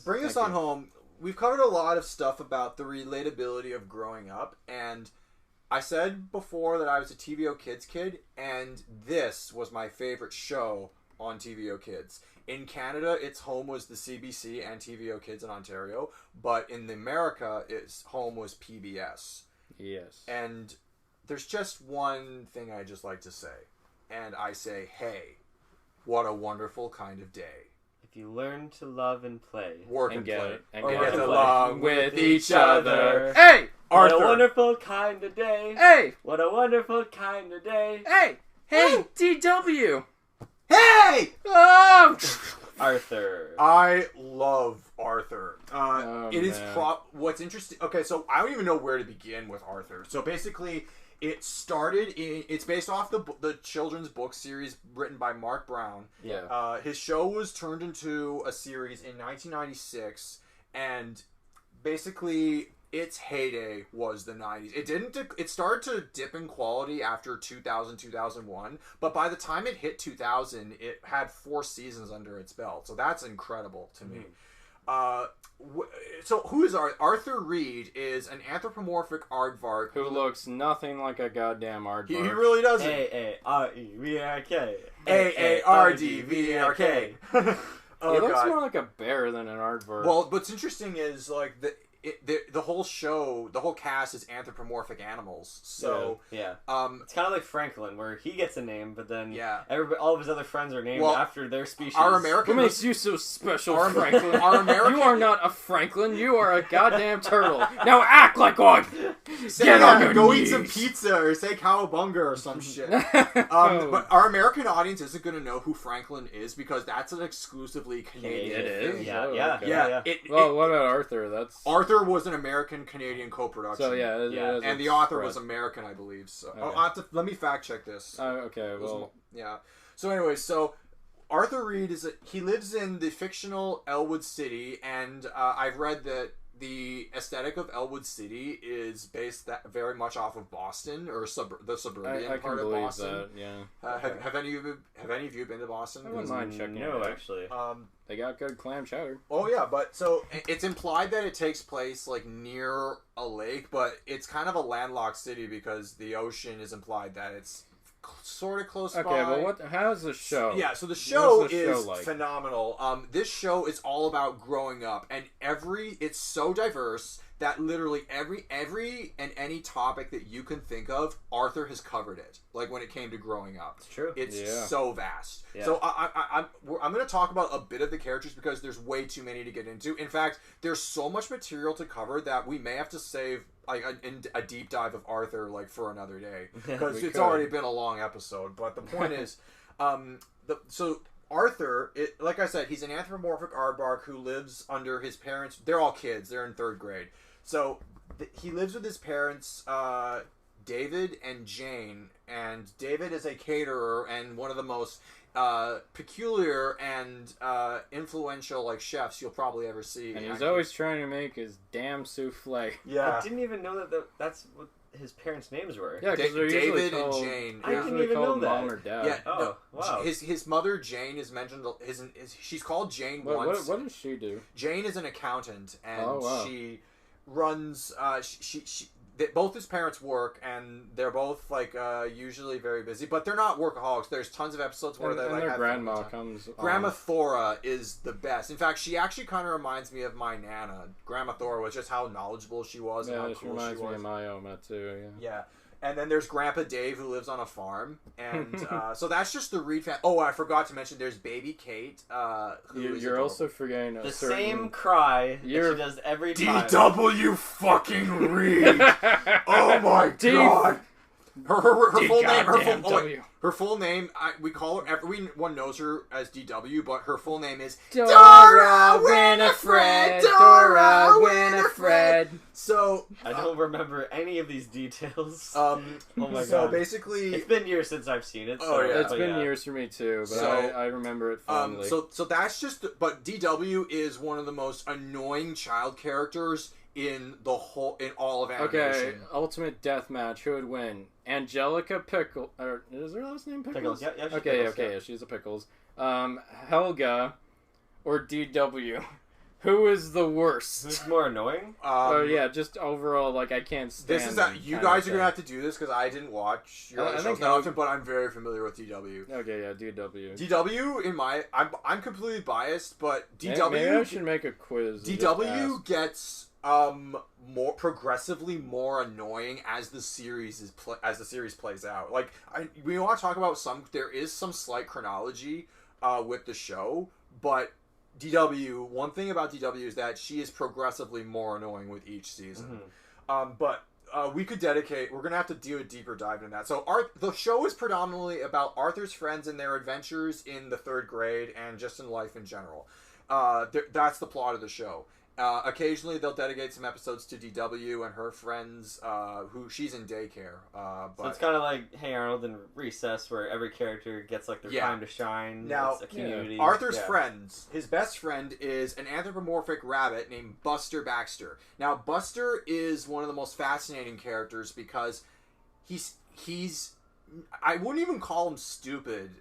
bring us on home. We've covered a lot of stuff about the relatability of growing up, and I said before that I was a TVO Kids kid, and this was my favorite show on TVO Kids. In Canada, its home was the CBC and TVO Kids in Ontario, but in America, its home was PBS. Yes. And there's just one thing I just like to say, and I say, hey, what a wonderful kind of day. If you learn to love and play. Work and play. And get along with each other. Hey! Arthur. What a wonderful kind of day. Hey! What a wonderful kind of day. Hey! Hey, DW! Hey! Oh! Arthur. I love Arthur. It is man. what's interesting. Okay, so I don't even know where to begin with Arthur. So basically, it's based off the children's book series written by Mark Brown. Yeah. His show was turned into a series in 1996, and basically its heyday was the 90s. It started to dip in quality after 2000, 2001, but by the time it hit 2000, it had 4 seasons under its belt. So that's incredible to me. So who is Arthur Reed? Is an anthropomorphic aardvark Who looks nothing like a goddamn aardvark. He really doesn't. A-A-R-E-V-A-R-K. A-A-R-D-V-A-R-K. He Oh, looks God. more like a bear than an aardvark. Well, what's interesting is like the whole show, the whole cast is anthropomorphic animals. So yeah, it's kind of like Franklin, where he gets a name, but then all of his other friends are named after their species. Our American What makes you so special, Franklin? You are not a Franklin. You are a goddamn turtle. Now act like one. Get on your go knees. eat some pizza or say cowabunga or some shit. But our American audience isn't going to know who Franklin is because that's an exclusively Canadian It is? thing. Yeah. What about Arthur? Arthur was an American-Canadian co-production. So yeah, and the author was American, I believe. So Okay. let me fact check this. Okay, well, yeah. So anyway, Arthur Reed he lives in the fictional Elwood City, and I've read that the aesthetic of Elwood City is based very much off of Boston or the suburban part of Boston. That, yeah. Have any of you been to Boston? I wouldn't mind checking it No, out. actually. They got good clam chowder. Oh yeah, but so it's implied that it takes place like near a lake, but it's kind of a landlocked city because the ocean is implied that it's sort of close by. Okay, but how's the show? Yeah, so the show is like? Phenomenal. This show is all about growing up, and it's so diverse that literally every and any topic that you can think of, Arthur has covered it. Like when it came to growing up, It's true. It's so vast. Yeah. So I'm going to talk about a bit of the characters because there's way too many to get into. In fact, there's so much material to cover that we may have to save like a deep dive of Arthur like for another day because it's already been a long episode. But the point is, so Arthur, like I said, he's an anthropomorphic aardvark who lives under his parents. They're all kids. They're in 3rd grade. So he lives with his parents, David and Jane. And David is a caterer and one of the most peculiar and influential like chefs you'll probably ever see. And he's always trying to make his damn souffle. Yeah. I didn't even know that's what his parents' names were. Yeah, because they're usually David called, and Jane. I didn't even know that. Mom or dad. Yeah. Oh, wow. His mother Jane is mentioned. She's called Jane once. What does she do? Jane is an accountant, and she runs. Both his parents work, and they're both like usually very busy, but they're not workaholics. There's tons of episodes where they like their have grandma comes. Grandma Thora is the best. In fact, she actually kind of reminds me of my nana. Grandma Thora was just how knowledgeable she was and how cool she reminds she was. me of my Oma too. Yeah. And then there's Grandpa Dave, who lives on a farm. And so that's just the Reed family. Oh, I forgot to mention there's baby Kate. You're also forgetting the same cry that she does every time. D.W. fucking Reed. Oh my god. Her full name, we call her, everyone knows her as DW, but her full name is Dora Winifred. Dora Winifred. So I don't remember any of these details. Oh my god. So basically, it's been years since I've seen it. Oh yeah, it's been years for me too, but I remember it fondly. So that's just. But DW is one of the most annoying child characters in all of animation. Okay, Ultimate Deathmatch. Who would win? Angelica Pickles. Or is her last name Pickles? Yeah, okay, she's a Pickles. Helga or DW. Who is the worst? Who's more annoying? Yeah, just overall, like, I can't stand. This is you guys are gonna have to do this because I didn't watch your other shows that often, but I'm very familiar with DW. Okay, yeah, DW. DW, I'm completely biased, but DW. Maybe I should make a quiz. DW gets more progressively more annoying as the series plays out. Like, we want to talk about there is some slight chronology with the show, but DW, one thing about DW is that she is progressively more annoying with each season. But we're gonna have to do a deeper dive into that. So the show is predominantly about Arthur's friends and their adventures in the 3rd grade and just in life in general. That's the plot of the show. Occasionally they'll dedicate some episodes to DW and her friends, who she's in daycare. So it's kind of like Hey Arnold and Recess, where every character gets like their time to shine. Now, it's a community. Arthur's friends, his best friend is an anthropomorphic rabbit named Buster Baxter. Now, Buster is one of the most fascinating characters because he's I wouldn't even call him stupid.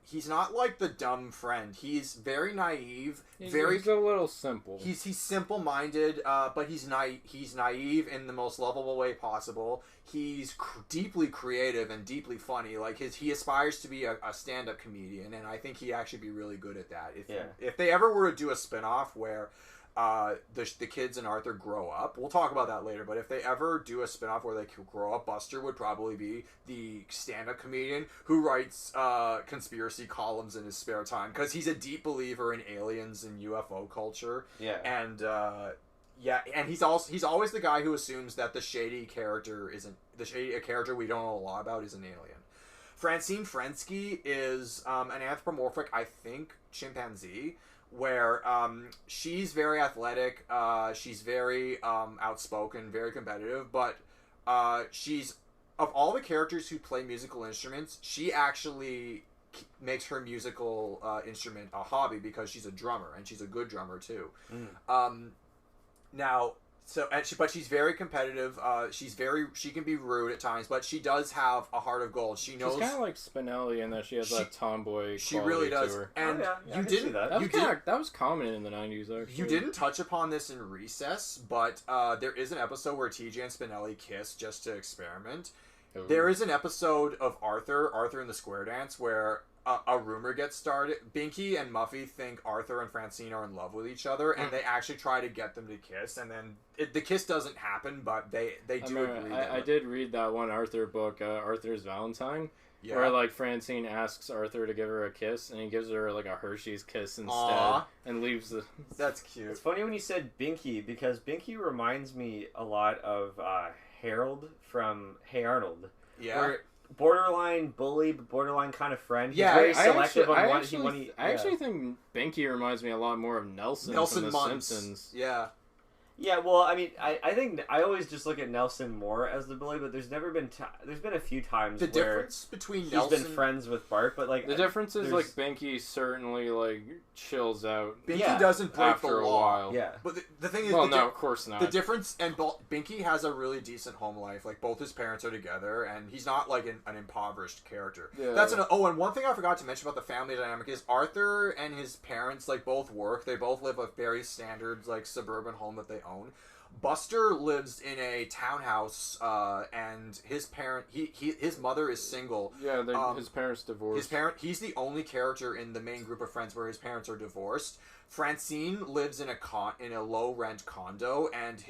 He's not like the dumb friend. He's very naive. He's a little simple. He's simple-minded, but he's naive in the most lovable way possible. He's deeply creative and deeply funny. Like he aspires to be a stand-up comedian, and I think he'd actually be really good at that. If they ever were to do a spin-off where the kids and Arthur grow up. We'll talk about that later, but if they ever do a spin-off where they grow up, Buster would probably be the stand-up comedian who writes conspiracy columns in his spare time, because he's a deep believer in aliens and UFO culture. And he's always the guy who assumes that the shady character a character we don't know a lot about is an alien. Francine Frensky is an anthropomorphic, I think, chimpanzee, where she's very athletic, she's very outspoken, very competitive, but she's, of all the characters who play musical instruments, she actually makes her musical instrument a hobby because she's a drummer, and she's a good drummer too. But she's very competitive. She can be rude at times, but she does have a heart of gold. She's kind of like Spinelli in that she has that tomboy. She really does. To her. And you didn't. That was common in the 90s. Actually, you didn't touch upon this in Recess, but there is an episode where TJ and Spinelli kiss just to experiment. Ooh. There is an episode of Arthur and the Square Dance, where a rumor gets started. Binky and Muffy think Arthur and Francine are in love with each other, and they actually try to get them to kiss, and then the kiss doesn't happen, but they do agree. I did read that one Arthur book, Arthur's Valentine, where like Francine asks Arthur to give her a kiss, and he gives her like a Hershey's kiss instead, and leaves the. That's cute. It's funny when you said Binky, because Binky reminds me a lot of Harold from Hey Arnold. Yeah. Borderline bully, but borderline kind of friend. Yeah, he's very selective on what he. I actually think Binky reminds me a lot more of Nelson from The Simpsons. Yeah. Yeah, well, I mean, I think I always just look at Nelson more as the bully, but there's never been there's been a few times the where difference between he's Nelson been friends with Bart, but like the difference is like Binky certainly like chills out. Binky doesn't break after the law. A while. Yeah, but the thing is, no, of course not. The difference, and Binky has a really decent home life. Like both his parents are together, and he's not like an impoverished character. Yeah. And one thing I forgot to mention about the family dynamic is Arthur and his parents like both work. They both live a very standard like suburban home that they own. Buster lives in a townhouse, and his mother is single. Yeah, his parents divorced. He's the only character in the main group of friends where his parents are divorced. Francine lives in a low rent condo, and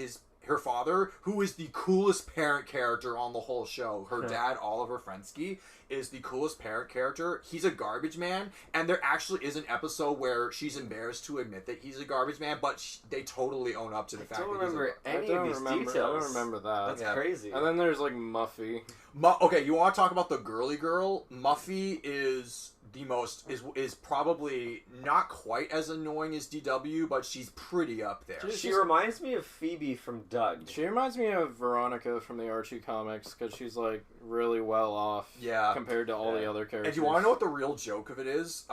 her father, who is the coolest parent character on the whole show, her dad, Oliver Frensky, is the coolest parent character. He's a garbage man, and there actually is an episode where she's embarrassed to admit that he's a garbage man, but they totally own up to the fact that he's a garbage man. I don't remember I don't remember that. That's crazy. And then there's like Muffy. Okay, you want to talk about the girly girl? Muffy is the most is probably not quite as annoying as DW, but she's pretty up there. She reminds me of Phoebe from Doug. She reminds me of Veronica from the Archie comics, because she's like really well off compared to all the other characters. And do you want to know what the real joke of it is?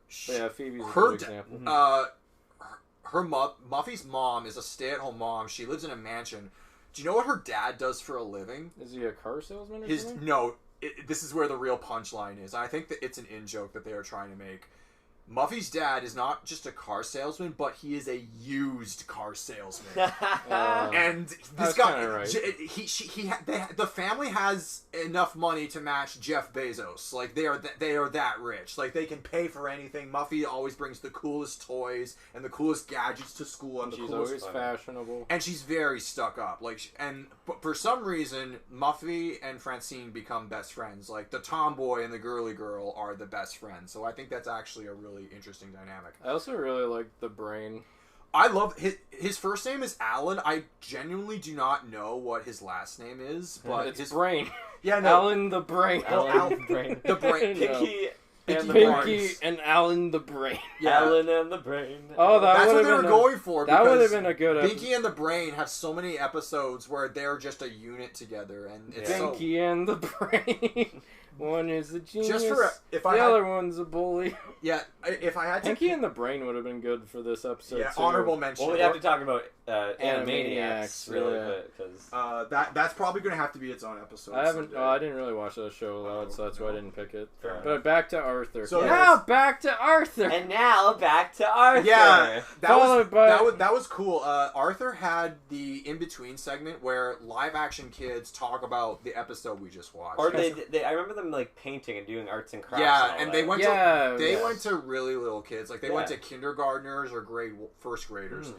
Phoebe's a good example. Muffy's mom is a stay-at-home mom. She lives in a mansion. Do you know what her dad does for a living? Is he a car salesman or something? No. This is where the real punchline is. I think that it's an in-joke that they are trying to make. Muffy's dad is not just a car salesman, but he is a used car salesman. And this guy, right. the family has enough money to match Jeff Bezos. Like they are that rich. Like they can pay for anything. Muffy always brings the coolest toys and the coolest gadgets to school, and she's always fashionable. And she's very stuck up. But for some reason, Muffy and Francine become best friends. Like the tomboy and the girly girl are the best friends. So I think that's actually a really interesting dynamic. I also really like the Brain. I love his first name is Alan. I genuinely do not know what his last name is, but it's his Brain. Yeah, no. Alan the Brain. Alan the Brain. The Brain. Pinky and Alan the Brain. Yeah. Alan and the Brain. Oh, that's what they were going for. That would have been a good episode. Pinky and the Brain have so many episodes where they're just a unit together, and it's Pinky and the Brain. One is a genius. The other one's a bully. Yeah, if I had to... Pinky and the Brain would have been good for this episode, yeah, too. honorable mention. Well, we have to talk about Animaniacs, really, because... that's probably going to have to be its own episode. I didn't really watch that show a lot, so that's why I didn't pick it. But back to Arthur. So now back to Arthur! And now back to Arthur! Yeah, that was cool. Arthur had the in-between segment where live-action kids talk about the episode we just watched. Or I remember them like painting and doing arts and crafts. Yeah, and they went to really little kids. Like they went to Yeah. kindergartners or first graders.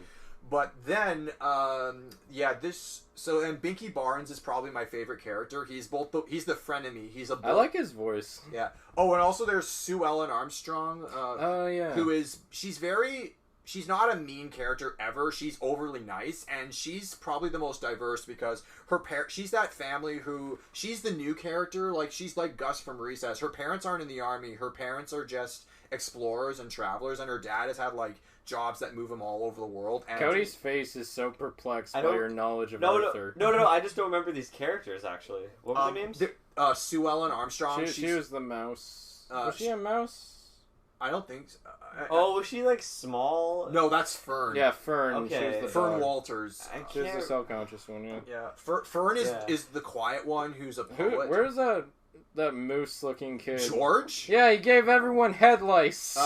But then, and Binky Barnes is probably my favorite character. He's he's the frenemy. I like his voice. Yeah. Oh, and also there's Sue Ellen Armstrong. She's not a mean character ever. She's overly nice, and she's probably the most diverse because she's that family she's the new character. Like, she's like Gus from Recess. Her parents aren't in the army. Her parents are just explorers and travelers, and her dad has had, like, jobs that move him all over the world. And Cody's face is so perplexed by your knowledge of Arthur. No, I just don't remember these characters, actually. What were their names? Sue Ellen Armstrong. She was the mouse. Was she a mouse? I don't think so. Was she, like, small? No, that's Fern. Yeah, Fern. Okay. She was the Fern dog. Walters. She was the self-conscious one, yeah. Yeah. Fern is the quiet one who's a poet. Where's that moose-looking kid? George? Yeah, he gave everyone head lice.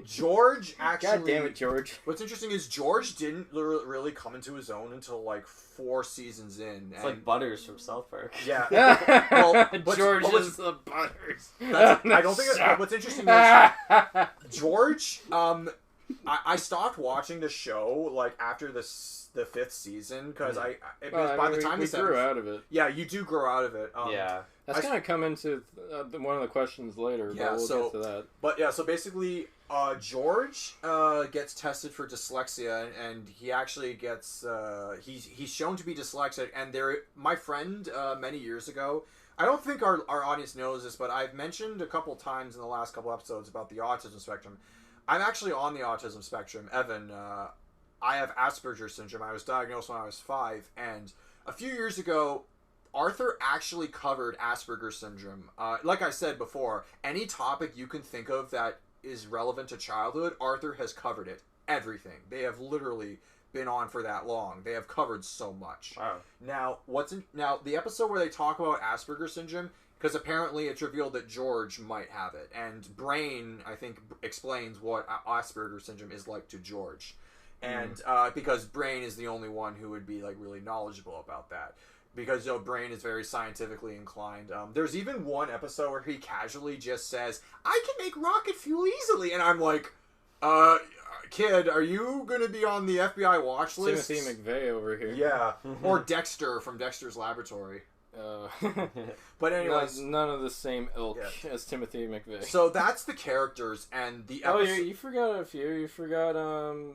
George actually... God damn it, George. What's interesting is George didn't really come into his own until, like, 4 seasons in. It's like Butters from South Park. Yeah. George is the Butters. I don't think... What's interesting is George... I stopped watching the show, like, after the 5th season, because by the time we grew out of it. Yeah, you do grow out of it. Yeah. That's going to come into one of the questions later, but we'll get to that. But yeah, so basically, George gets tested for dyslexia, and he actually gets he's shown to be dyslexic. And my friend many years ago, I don't think our audience knows this, but I've mentioned a couple times in the last couple episodes about the autism spectrum. I'm actually on the autism spectrum. Evan, I have Asperger's syndrome. I was diagnosed when I was 5, and a few years ago, Arthur actually covered Asperger's syndrome. Like I said before, any topic you can think of that is relevant to childhood, Arthur has covered it. Everything. They have literally been on for that long. They have covered so much. Wow. Now, the episode where they talk about Asperger's syndrome, because apparently it's revealed that George might have it, and Brain, I think, explains what Asperger's syndrome is like to George. And because Brain is the only one who would be, like, really knowledgeable about that. Because, Brain is very scientifically inclined. There's even one episode where he casually just says, "I can make rocket fuel easily," and I'm like, kid, are you going to be on the FBI watch list? Timothy McVeigh over here. Yeah. Or Dexter from Dexter's Laboratory. But anyways, none of the same ilk as Timothy McVeigh. So that's the characters and the episode. You forgot a few. You forgot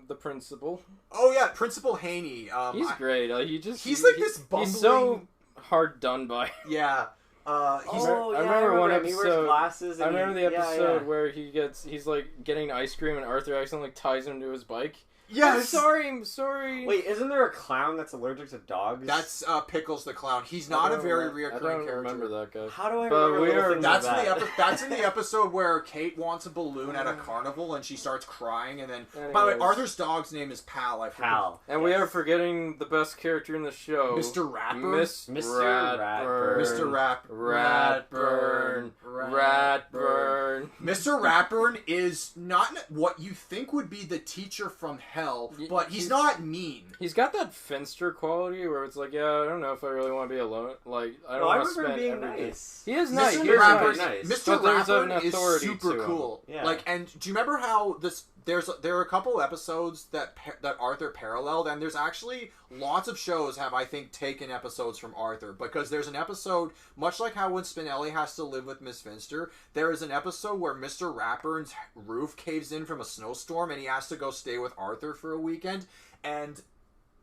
the principal. Oh yeah, Principal Haney. He's great. He's like this bumbling. He's so hard done by. Yeah. I remember one episode. He wears glasses. I remember the episode where he's like getting ice cream and Arthur accidentally ties him to his bike. Yes. I'm sorry. Wait, isn't there a clown that's allergic to dogs? That's Pickles the clown. He's not a very reoccurring character. I don't remember that guy. How do I remember That's in the episode where Kate wants a balloon at a carnival and she starts crying, and then... By the way, Arthur's dog's name is Pal. Pal. And we are forgetting the best character in the show. Mr. Rapper? Mr. Rapper. Mr. Rapper. Ratburn. Ratburn. Mr. Ratburn is not what you think would be the teacher from hell, but he's not mean. He's got that Finster quality where it's like, yeah, I don't know if I really want to be alone. Like, I don't want to spend being every nice. Day. He is nice. Mr. Ratburn, nice. Mr. Ratburn is super cool. Yeah. Like, and do you remember how there are a couple episodes that Arthur paralleled, and there's actually lots of shows have, I think, taken episodes from Arthur, because there's an episode, much like how when Spinelli has to live with Miss Finster, there is an episode where Mr. Ratburn's roof caves in from a snowstorm, and he has to go stay with Arthur for a weekend, and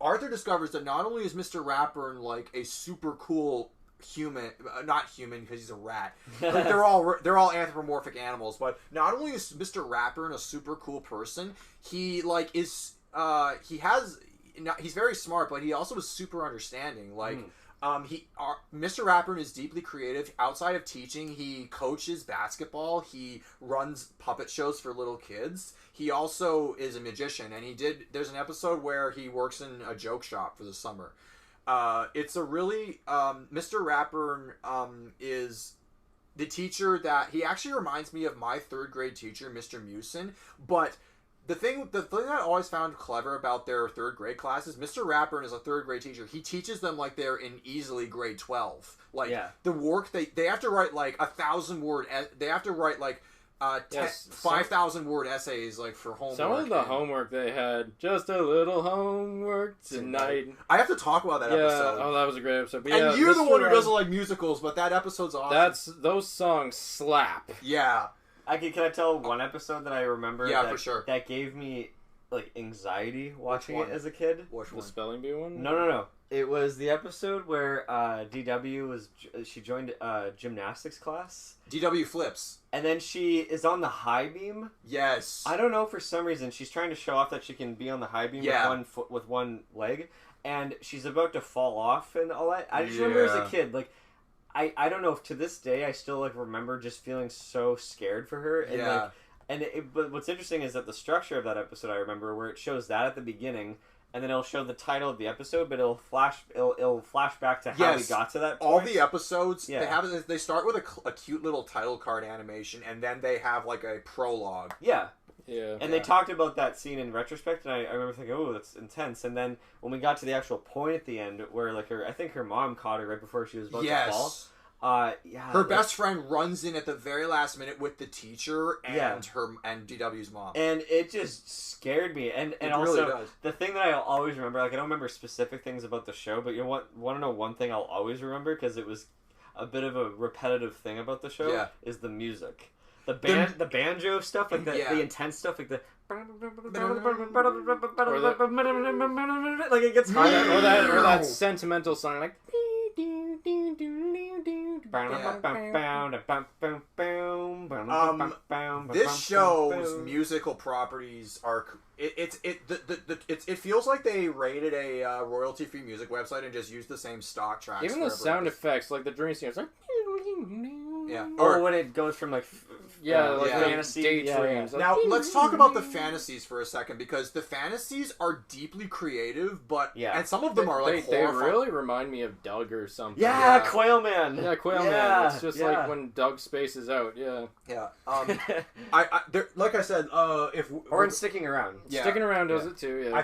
Arthur discovers that not only is Mr. Ratburn, like, a super cool human, not human because he's a rat. Like, they're all anthropomorphic animals. But not only is Mr. Ratburn a super cool person, he like is he's very smart, but he also is super understanding. Like Mr. Ratburn is deeply creative. Outside of teaching, he coaches basketball. He runs puppet shows for little kids. He also is a magician, and there's an episode where he works in a joke shop for the summer. It's a really Mr. Ratburn is the teacher that he actually reminds me of my 3rd grade teacher, Mr. Mewson. But the thing that I always found clever about their 3rd grade classes, Mr. Ratburn is a 3rd grade teacher. He teaches them like they're in easily grade 12. Like the work they have to write like 1,000 word. They have to write like 5,000 word essays like for homework. Some of the homework they had, just a little homework tonight. I have to talk about that episode. Oh, that was a great episode. But and you're the one who doesn't like musicals, but that episode's awesome. Those songs slap. Yeah. Can I tell one episode that I remember? Yeah, for sure. That gave me like anxiety watching it as a kid. Which one? The spelling bee one? No. It was the episode where DW she joined gymnastics class. DW flips. And then she is on the high beam. Yes. I don't know, for some reason she's trying to show off that she can be on the high beam with one foot, with one leg, and she's about to fall off and all that. I just remember as a kid, like I don't know if to this day I still like remember just feeling so scared for her. And but what's interesting is that the structure of that episode I remember where it shows that at the beginning. And then it'll show the title of the episode, but it'll flash back to how we got to that point. All the episodes, they start with a cute little title card animation, and then they have like a prologue. Yeah. And they talked about that scene in retrospect, and I remember thinking, oh, that's intense. And then when we got to the actual point at the end, where like I think her mom caught her right before she was about to fall. Her best friend runs in at the very last minute with the teacher and DW's mom, and it just scared me. And also really does. The thing that I'll always remember, like I don't remember specific things about the show, but you want to know one thing I'll always remember because it was a bit of a repetitive thing about the show is the music, the banjo stuff, like the intense stuff, like the like it gets higher, or that sentimental song like. This show's musical properties are it feels like they raided a royalty-free music website and just used the same stock tracks. Even the sound effects, like the dream scene, it's like or when it goes from like fantasy daydreams. Like, now let's talk about the fantasies for a second, because the fantasies are deeply creative, but and some of them are like they really remind me of Doug or something. Quailman. Quailman. It's just like when Doug spaces out. Like I said, in Sticking Around. Sticking Around does it too.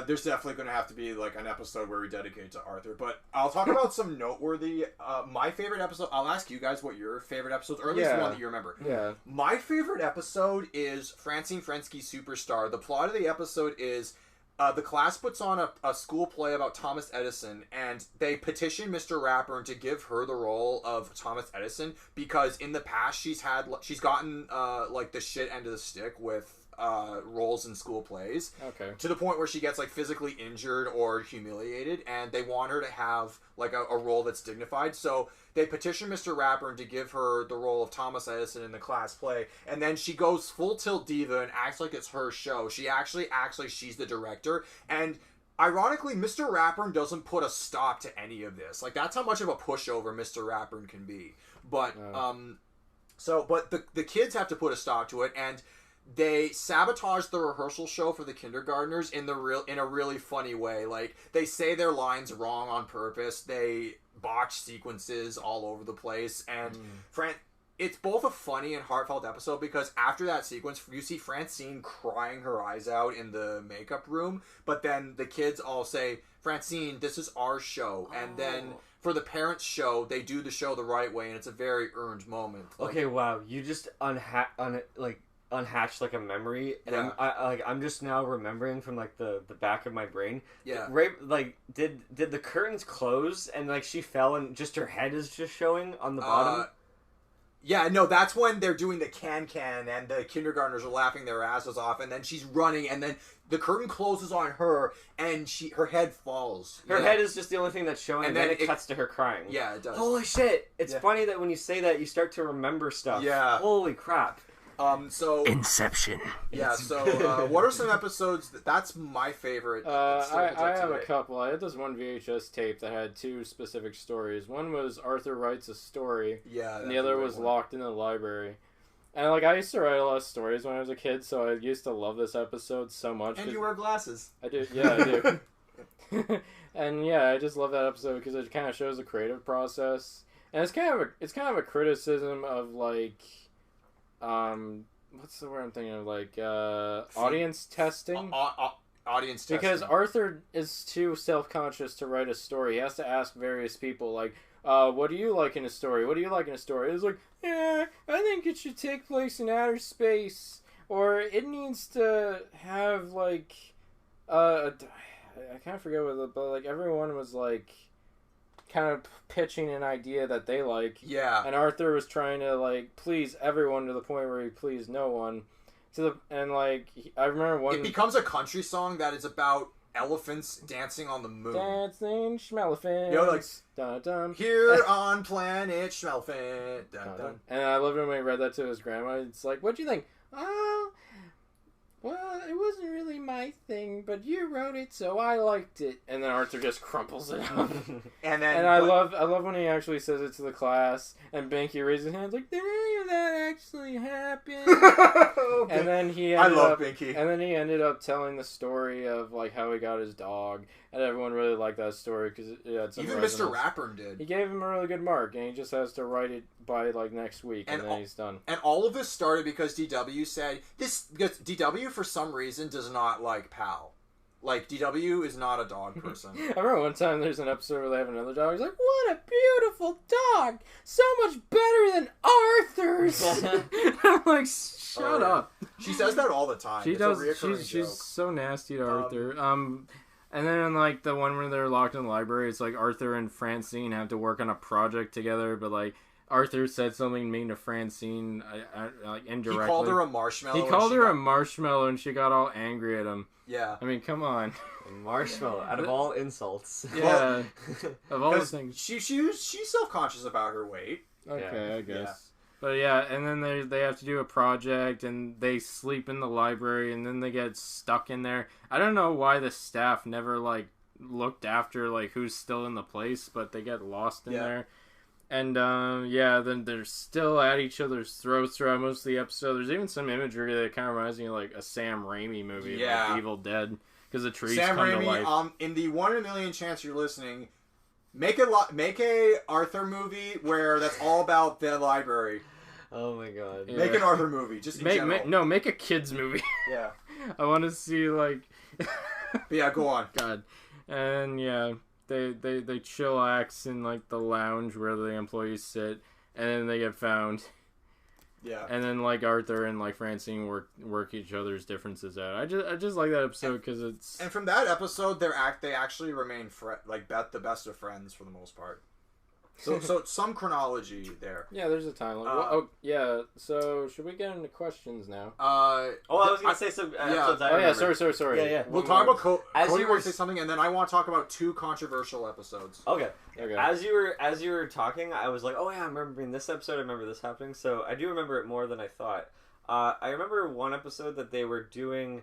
There's definitely going to have to be like an episode where we dedicate to Arthur. But I'll talk about some noteworthy. My favorite episode. I'll ask you guys what your favorite episodes, or at least the one that you remember. Yeah. My favorite episode is Francine Frensky Superstar. The plot of the episode is the class puts on a school play about Thomas Edison, and they petition Mr. Ratburn to give her the role of Thomas Edison because in the past she's gotten like the shit end of the stick with roles in school plays. Okay. To the point where she gets like physically injured or humiliated, and they want her to have like a role that's dignified. So they petition Mr. Ratburn to give her the role of Thomas Edison in the class play, and then she goes full tilt diva and acts like it's her show. She actually acts like she's the director, and ironically, Mr. Ratburn doesn't put a stop to any of this. Like, that's how much of a pushover Mr. Ratburn can be. But but the kids have to put a stop to it, and they sabotage the rehearsal show for the kindergartners in a really funny way. Like, they say their lines wrong on purpose. They botched sequences all over the place, and it's both a funny and heartfelt episode because after that sequence, you see Francine crying her eyes out in the makeup room, but then the kids all say, Francine, this is our show. And then for the parents' show, they do the show the right way, and it's a very earned moment. Okay, wow. You just unhatched like a memory, and I'm just now remembering from like the back of my brain. Yeah. Right, like did the curtains close and like she fell and just her head is just showing on the bottom? Yeah, no, that's when they're doing the can-can and the kindergartners are laughing their asses off, and then she's running, and then the curtain closes on her, and her head falls. Her head is just the only thing that's showing, and then it cuts to her crying. Yeah, it does. Holy shit! It's funny that when you say that, you start to remember stuff. Yeah. Holy crap. So Inception. Yeah. So, what are some episodes? That's my favorite. I have a couple. I had this one VHS tape that had two specific stories. One was Arthur writes a story. Yeah. And the other was Locked in the Library. And like I used to write a lot of stories when I was a kid, so I used to love this episode so much. And you wear glasses. I do. Yeah, I do. And yeah, I just love that episode because it kind of shows the creative process, and it's kind of a criticism of like. What's the word I'm thinking of? Like, audience testing? Audience testing. Because Arthur is too self-conscious to write a story. He has to ask various people, like, what do you like in a story? What do you like in a story? It's like, I think it should take place in outer space. Or it needs to have, like, I kind of forget what it, but, like, everyone was, like, kind of pitching an idea that they like. Yeah. And Arthur was trying to, like, please everyone to the point where he pleased no one. And, like, I remember one... It becomes a country song that is about elephants dancing on the moon. Dancing schmelephants. You know, like... Dun, dun. Here on planet Schmelephant. Dun, dun. And I loved it when he read that to his grandma. It's like, what'd you think? Well, it wasn't really my thing, but you wrote it, so I liked it. And then Arthur just crumples it up. And I love when he actually says it to the class, and Banky raises his hands like, did any of that actually happen? And then he Banky. And then he ended up telling the story of like how he got his dog, and everyone really liked that story because it had some even resonance. Mr. Rapper did. He gave him a really good mark, and he just has to write it by like next week, and then he's done. And all of this started because DW said this. Because DW for some reason does not like Pal. Like DW is not a dog person. I remember one time there's an episode where they have another dog. He's like, "What a beautiful dog! So much better than Arthur's." I'm like, "Shut up." She says that all the time. She does. She's so nasty to Arthur. And then like the one where they're locked in the library, it's like Arthur and Francine have to work on a project together, but like Arthur said something mean to Francine, like indirectly. He called her a marshmallow. He called her a marshmallow, and she got all angry at him. Yeah. I mean, come on. Marshmallow, out of all insults. Yeah. Of all the things. She's self-conscious about her weight. Okay, yeah. I guess. Yeah. But yeah, and then they have to do a project, and they sleep in the library, and then they get stuck in there. I don't know why the staff never, like, looked after, like, who's still in the place, but they get lost in there. And, then they're still at each other's throats throughout most of the episode. There's even some imagery that kind of reminds me of, like, a Sam Raimi movie, like Evil Dead, because the trees come to life. Sam Raimi, in the 1 in a million chance you're listening, make a Arthur movie where that's all about the library. Oh my god. Yeah. Make an Arthur movie, just in general. Make a kids movie. Yeah. I want to see, like... But yeah, go on. God. And, yeah... They chillax in like the lounge where the employees sit, and then they get found. Yeah. And then like Arthur and like Francine work each other's differences out. I just like that episode because it's. And from that episode, they actually remain the best of friends for the most part. So some chronology there. Yeah, there's a timeline. So should we get into questions now? I was gonna say some episodes. Sorry. Yeah. We'll talk about Cody wants to say something, and then I want to talk about 2 controversial episodes. Okay. As you were talking, I was like, oh yeah, I'm remembering this episode. I remember this happening. So I do remember it more than I thought. I remember one episode that they were doing.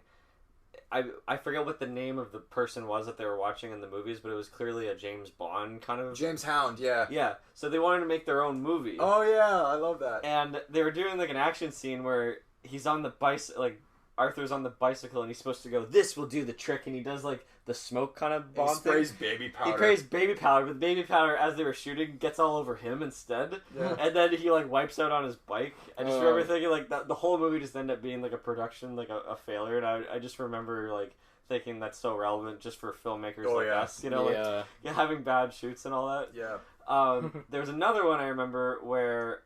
I forget what the name of the person was that they were watching in the movies, but it was clearly a James Bond kind of... James Hound, yeah. Yeah, so they wanted to make their own movie. Oh, yeah, I love that. And they were doing, like, an action scene where he's on the bicycle, like, Arthur's on the bicycle and he's supposed to go, this will do the trick, and he does like the smoke kind of bomb thing. He sprays baby powder. He sprays baby powder, but the baby powder, as they were shooting, gets all over him instead. Yeah. And then he like wipes out on his bike. I just remember thinking like the whole movie just ended up being like a production, like a failure, and I just remember like thinking that's so relevant just for filmmakers us, you know, like having bad shoots and all that. Yeah. There was another one I remember where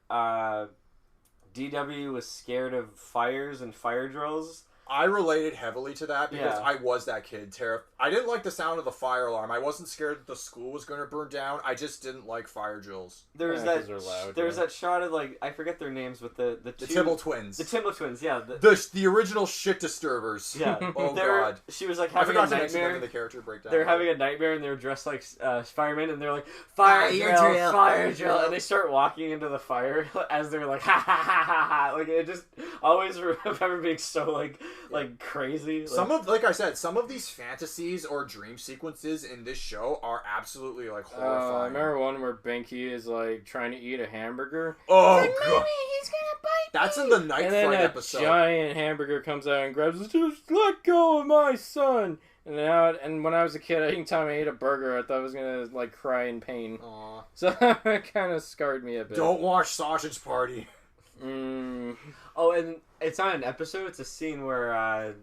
DW was scared of fires and fire drills. I related heavily to that because I was that kid. I didn't like the sound of the fire alarm. I wasn't scared that the school was going to burn down. I just didn't like fire drills. There's that shot of like, I forget their names, but the Tibble twins. The Tibble twins, yeah. The original shit disturbers. Yeah. Oh god. She was like having a nightmare. The character breakdown. They're having a nightmare and they're dressed like firemen and they're like, fire drill, and they start walking into the fire as they're like, ha ha ha ha ha. Like, it just always remember being so like crazy. Like I said, some of these fantasies or dream sequences in this show are absolutely like horrifying. I remember one where Binky is like trying to eat a hamburger. Oh like, god, Mommy, he's gonna bite me. That's in the Night Flight episode. And then a giant hamburger comes out and grabs it. Just let go of my son. And when I was a kid, anytime I ate a burger, I thought I was gonna like cry in pain. Aww. So that kind of scarred me a bit. Don't watch Sausage Party. Oh, and it's not an episode, it's a scene where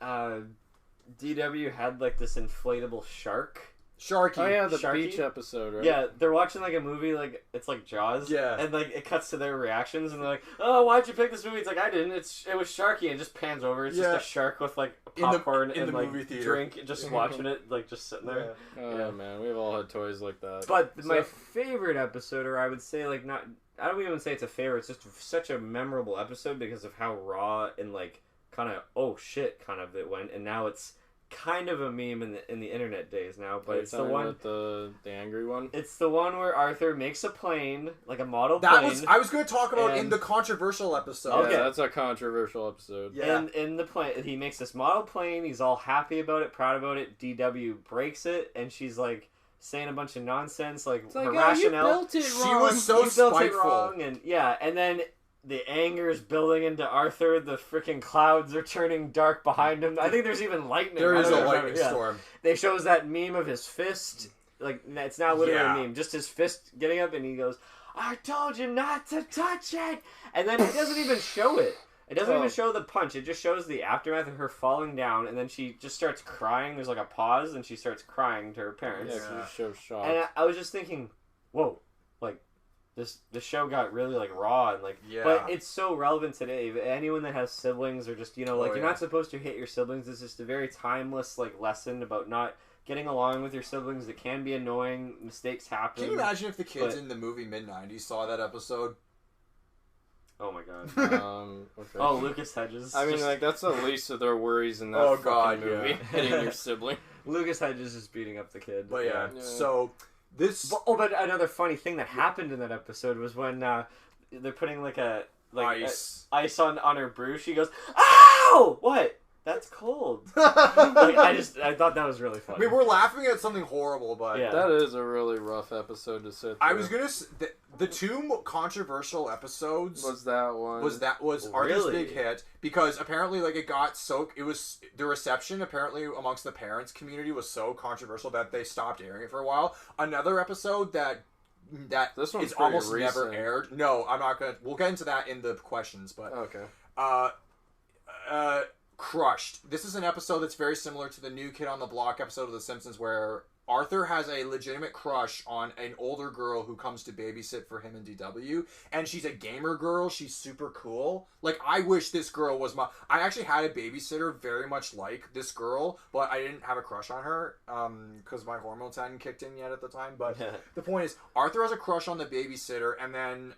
DW had like this inflatable shark. Sharky. Oh yeah, the Sharky? beach episode, right? Yeah, they're watching like a movie, like it's like Jaws. Yeah. And like it cuts to their reactions and they're like, "Oh, why'd you pick this movie?" It's like, "I didn't. It was Sharky," and it just pans over. It's just a shark with like popcorn in and the like movie theater. drink, just watching it, like just sitting there. Oh man, we've all had toys like that. But my favorite episode, or I would say like not, I don't even say it's a favorite. It's just such a memorable episode because of how raw and like kind of oh shit kind of it went, and now it's kind of a meme in the internet days now. But it's the one with the angry one. It's the one where Arthur makes a plane, like a model plane. I was going to talk about in the controversial episode. Okay, yeah, that's a controversial episode. Yeah. And in the plane, he makes this model plane. He's all happy about it, proud about it. DW breaks it, and she's like saying a bunch of nonsense, like her rationale. You built it wrong. She was so spiteful. Built it wrong, and then the anger is building into Arthur. The freaking clouds are turning dark behind him. I think there's even lightning. There is a lightning storm. They shows that meme of his fist. Like, it's now literally a meme. Just his fist getting up, and he goes, "I told you not to touch it!" And then it doesn't even show it. It doesn't even show the punch. It just shows the aftermath of her falling down, and then she just starts crying. There's like a pause, and she starts crying to her parents. Yeah, she shows shock. And I was just thinking, whoa, like, the show got really like raw and like, but it's so relevant today. Anyone that has siblings or just you're not supposed to hit your siblings. It's just a very timeless like lesson about not getting along with your siblings. It can be annoying. Mistakes happen. Can you imagine if the kids in the movie mid-90s saw that episode? Oh my god. Okay. Oh, Lucas Hedges. I mean, like that's the least of their worries in that fucking movie. Hitting your sibling. Lucas Hedges is beating up the kid. But so. But another funny thing that happened in that episode was when they're putting like ice on her brew. She goes, "Ow! What? That's cold." I thought that was really funny. I mean, we're laughing at something horrible, but that is a really rough episode to sit through. I was gonna the two controversial episodes was that one was Arthur's big hit because apparently like it was the reception apparently amongst the parents community was so controversial that they stopped airing it for a while. Another episode that this one's is almost recent. never aired. No, I'm not gonna. We'll get into that in the questions, but okay. Crushed. This is an episode that's very similar to the New Kid on the Block episode of The Simpsons where Arthur has a legitimate crush on an older girl who comes to babysit for him and DW, and she's a gamer girl. She's super cool. Like, I wish this girl was I actually had a babysitter very much like this girl, but I didn't have a crush on her because my hormones hadn't kicked in yet at the time. But the point is, Arthur has a crush on the babysitter, and then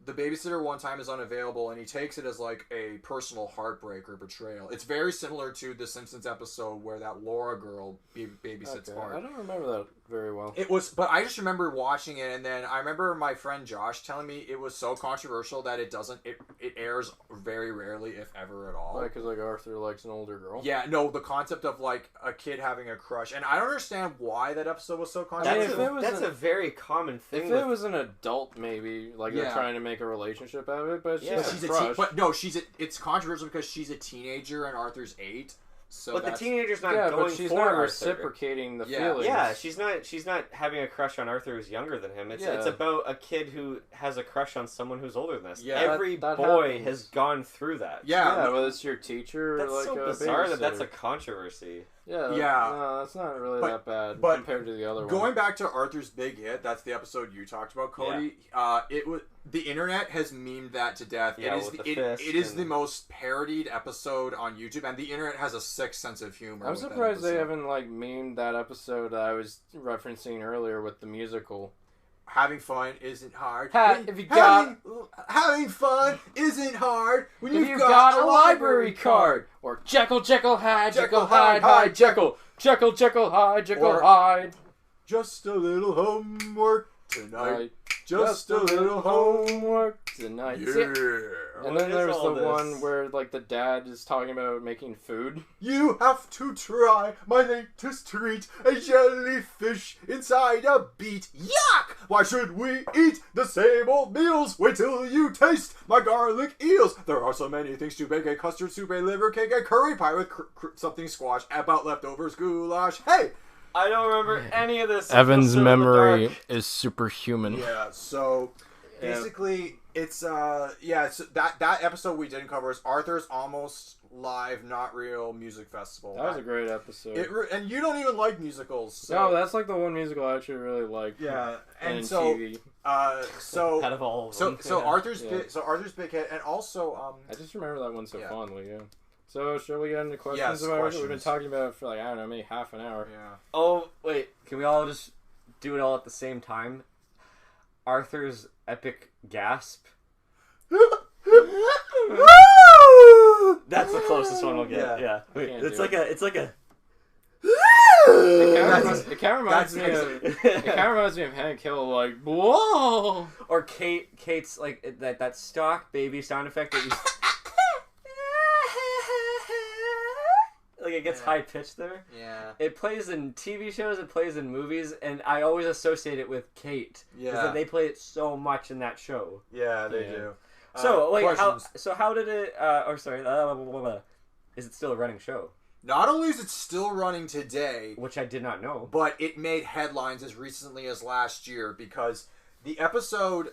the babysitter one time is unavailable, and he takes it as like a personal heartbreak or betrayal. It's very similar to the Simpsons episode where that Laura girl babysits Bart. I don't remember that very well. It was, but I just remember watching it, and then I remember my friend Josh telling me it was so controversial that it airs very rarely, if ever at all. Because like Arthur likes an older girl. Yeah, no, the concept of like a kid having a crush, and I don't understand why that episode was so controversial. That's a very common thing. If it was an adult, maybe like they're trying to make make a relationship out of it, but it's Yeah. just She's a crush. but no, it's controversial because she's a teenager and Arthur's 8. So But the teenager's not yeah, going but she's for not Arthur. reciprocating the Yeah. feelings. Yeah, she's not having a crush on Arthur who's younger than him. It's about a kid who has a crush on someone who's older than us. Yeah, every that boy happens. has gone through that. Yeah, whether it's your teacher or That's like so a bizarre that that's a babysitter. controversy. Yeah, Yeah. no, that's not really But- that bad but compared to the other one. Going back to Arthur's big hit, that's the episode you talked about, Cody. It was the internet has memed that to death. Yeah, it is with the fist it is and- the most parodied episode on YouTube, and the internet has a sick sense of humor. I'm with that surprised they episode. haven't like memed that episode that I was referencing earlier with the musical. Having fun isn't hard. If you got having fun isn't hard when if you've you got a library card or Jekyll Hyde Jekyll, Hyde Hyde, Jekyll Hyde Or- Hyde. Just a little homework tonight. Right. Just a little homework. tonight. Yeah. See, and What then is there's all the this? one where like the dad is talking about making food. You have to try my latest treat, a jellyfish inside a beet. Yuck! Why should we eat the same old meals? Wait till you taste my garlic eels. There are so many things to bake: a custard soup, a liver cake, a curry pie with something squash, about leftovers, goulash. Hey! I don't remember any of this. Evan's I'm so in the memory dark. is superhuman. Yeah, so basically it's so that episode we didn't cover is Arthur's Almost Live Not Real Music Festival. That was a great episode. And you don't even like musicals. So. No, that's like the one musical I actually really like. Yeah, and in so TV. so Out of all of so them. so Yeah. Arthur's Yeah. Arthur's big hit, and also I just remember that one so Yeah. fondly. Yeah. So, shall we get into questions Yes, about it? We've questions. been talking about it for like I don't know, maybe half an hour. yeah. Oh, wait. Can we all just do it all at the same time? Arthur's epic gasp. That's the closest one we'll get. Yeah. Wait, Can't it's do like it. it's like a. It kind of reminds me of Hank Hill, like whoa. Or Kate's like that stock baby sound effect that you. Like it gets high pitched there. Yeah. It plays in TV shows, it plays in movies, and I always associate it with Kate. Yeah. Because they play it so much in that show. Yeah, they Yeah. do. So wait, questions. how did it? Is it still a running show? Not only is it still running today, Which I did not know. but it made headlines as recently as last year because the episode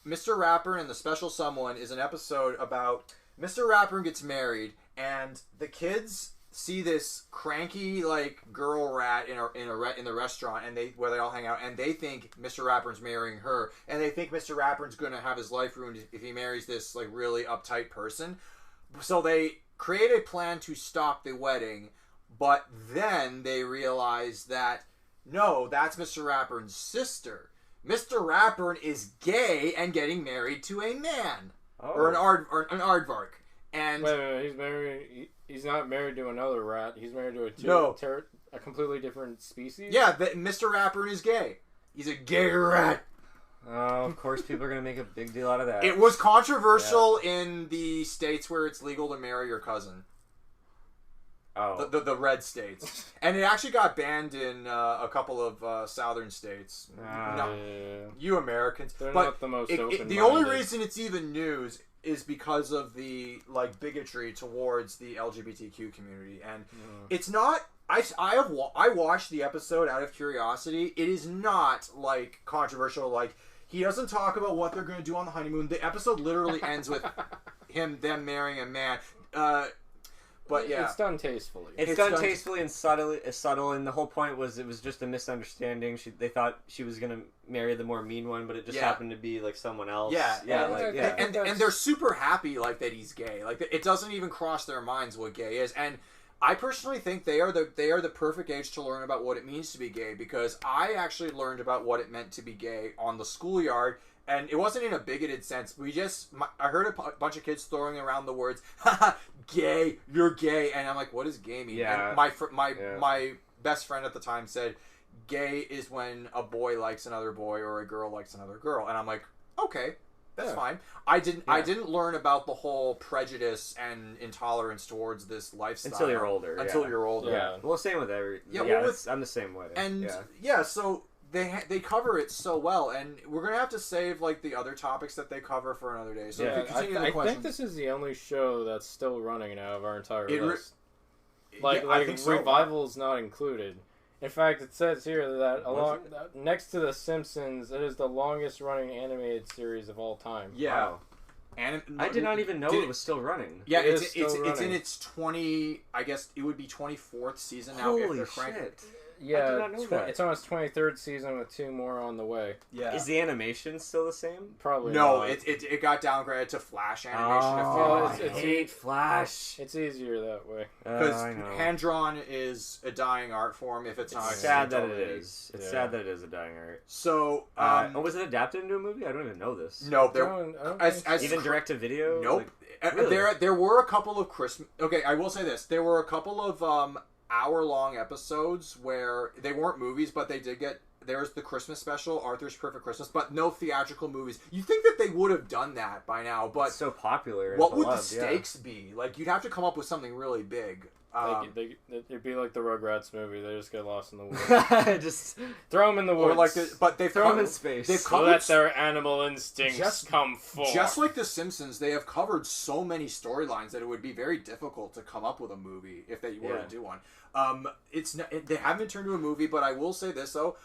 Mr. Rapper and the Special Someone is an episode about Mr. Rapper gets married and the kids see this cranky like girl rat in the restaurant and where they all hang out and they think Mr. Rapper's marrying her and they think Mr. Rapper's going to have his life ruined if he marries this like really uptight person. So they create a plan to stop the wedding, but then they realize that no, that's Mr. Rapper's sister. Mr. Rapper is gay and getting married to a man or an aardvark. And Wait, he's married. He's not married to another rat. He's married to a completely different species. yeah, Mr. Rapper is gay. He's a gay rat. Oh, of course, people are gonna make a big deal out of that. It was controversial in the states where it's legal to marry your cousin. Oh, The red states. And it actually got banned in a couple of southern states. No, you Americans. They're but not the most the open-minded. only reason it's even news is because of the like bigotry towards the LGBTQ community. And it's not... I watched the episode out of curiosity. It is not like controversial. Like he doesn't talk about what they're going to do on the honeymoon. The episode literally ends with them marrying a man. But yeah, it's done tastefully. it's done tastefully and subtle, and the whole point was it was just a misunderstanding. They thought she was gonna marry the more mean one, but it just happened to be like someone else. And they're super happy like that he's gay. Like it doesn't even cross their minds what gay is. And I personally think they are the perfect age to learn about what it means to be gay because I actually learned about what it meant to be gay on the schoolyard. And it wasn't in a bigoted sense. I heard a bunch of kids throwing around the words, haha, gay, you're gay. And I'm like, what does gay mean? Yeah. And my best friend at the time said, gay is when a boy likes another boy or a girl likes another girl. And I'm like, okay, that's fine. I didn't learn about the whole prejudice and intolerance towards this lifestyle. Until you're older. Until you're older. Yeah. Well, same with every... Yeah, Yeah, well, I'm the same way. And, so... they cover it so well, and we're gonna have to save like the other topics that they cover for another day. So yeah, I think this is the only show that's still running out of our entire list. I think so. Revival's not included. In fact, it says here that next to The Simpsons, it is the longest running animated series of all time. Yeah. Wow. I did not even know it was still running. Yeah, it's in its 20. I guess it would be 24th season now. Holy if they're shit! Yeah, I did not know that. It's on its 23rd season with 2 more on the way. Yeah. Is the animation still the same? Probably no. not. It got downgraded to Flash animation. I hate Flash. It's easier that way. Because hand drawn is a dying art form. If it's not, sad that it is. It's sad that it is a dying art. So, was it adapted into a movie? I don't even know this. No, even direct to video. Nope. Really? There were a couple of Christmas. Okay, I will say this. There were a couple of hour-long episodes where they weren't movies, but they did get... There's the Christmas special, Arthur's Perfect Christmas, but no theatrical movies. You'd think that they would have done that by now, but... It's so popular. What would the stakes be? Like, you'd have to come up with something really big. It'd be like the Rugrats movie. They just get lost in the woods. Just throw them in the woods. But they've throw them in space. They've let their animal instincts come forth. Just like The Simpsons, they have covered so many storylines that it would be very difficult to come up with a movie if they were to do one. They haven't been turned into a movie, but I will say this though.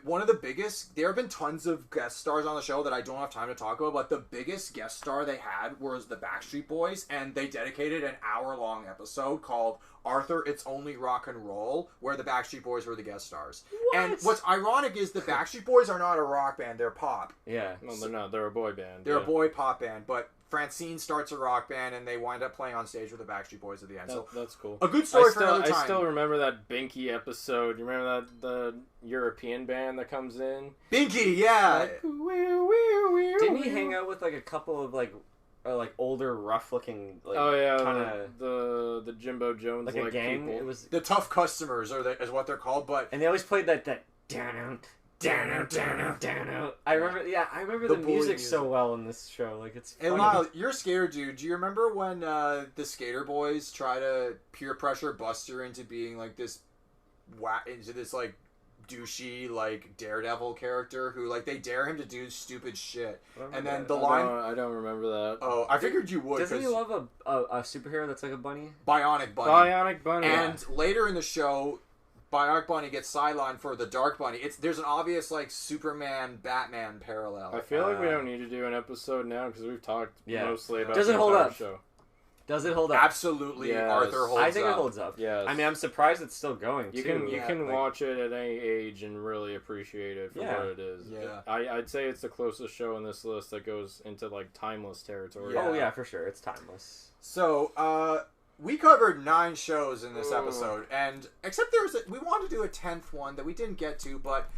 One of the biggest, there have been tons of guest stars on the show that I don't have time to talk about, but the biggest guest star they had was the Backstreet Boys, and they dedicated an hour-long episode called Arthur, It's Only Rock and Roll, where the Backstreet Boys were the guest stars. What? And what's ironic is the Backstreet Boys are not a rock band, they're pop. Yeah. No, they're not. They're a boy band. They're a boy pop band, but Francine starts a rock band, and they wind up playing on stage with the Backstreet Boys at the end. So that's cool. A good story for another time. I still remember that Binky episode. You remember that the European band that comes in? Binky, yeah. Didn't he hang out with like a couple of like older, rough-looking the Jimbo Jones like a gang? People. It was the Tough Customers, is what they're called. But and they always played that down. I remember the music so well in this show. Like it's funny. Hey Lyle, you're scared, dude. Do you remember when the Skater Boys try to peer pressure Buster into being like this like douchey like daredevil character who like they dare him to do stupid shit, and then I don't remember that. Oh, I figured you would. Doesn't he love a superhero that's like a bunny? Bionic Bunny. Bionic Bunny. And later in the show, Bionic Bunny gets sidelined for the Dark Bunny. There's an obvious like Superman Batman parallel. I feel like we don't need to do an episode now because we've talked mostly about the entire show. Does it hold up? Absolutely, yes. Arthur holds up. I think it holds up. Yes. I mean, I'm surprised it's still going. You can watch it at any age and really appreciate it for what it is. Yeah. I'd say it's the closest show on this list that goes into like timeless territory. Yeah. Oh yeah, for sure, it's timeless. So, we covered 9 shows in this episode, and except we wanted to do a 10th one that we didn't get to, but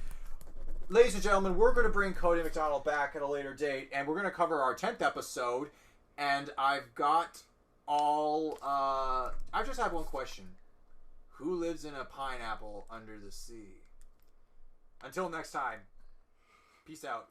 ladies and gentlemen, we're going to bring Cody McDonald back at a later date, and we're going to cover our 10th episode, and I just have one question. Who lives in a pineapple under the sea? Until next time, peace out.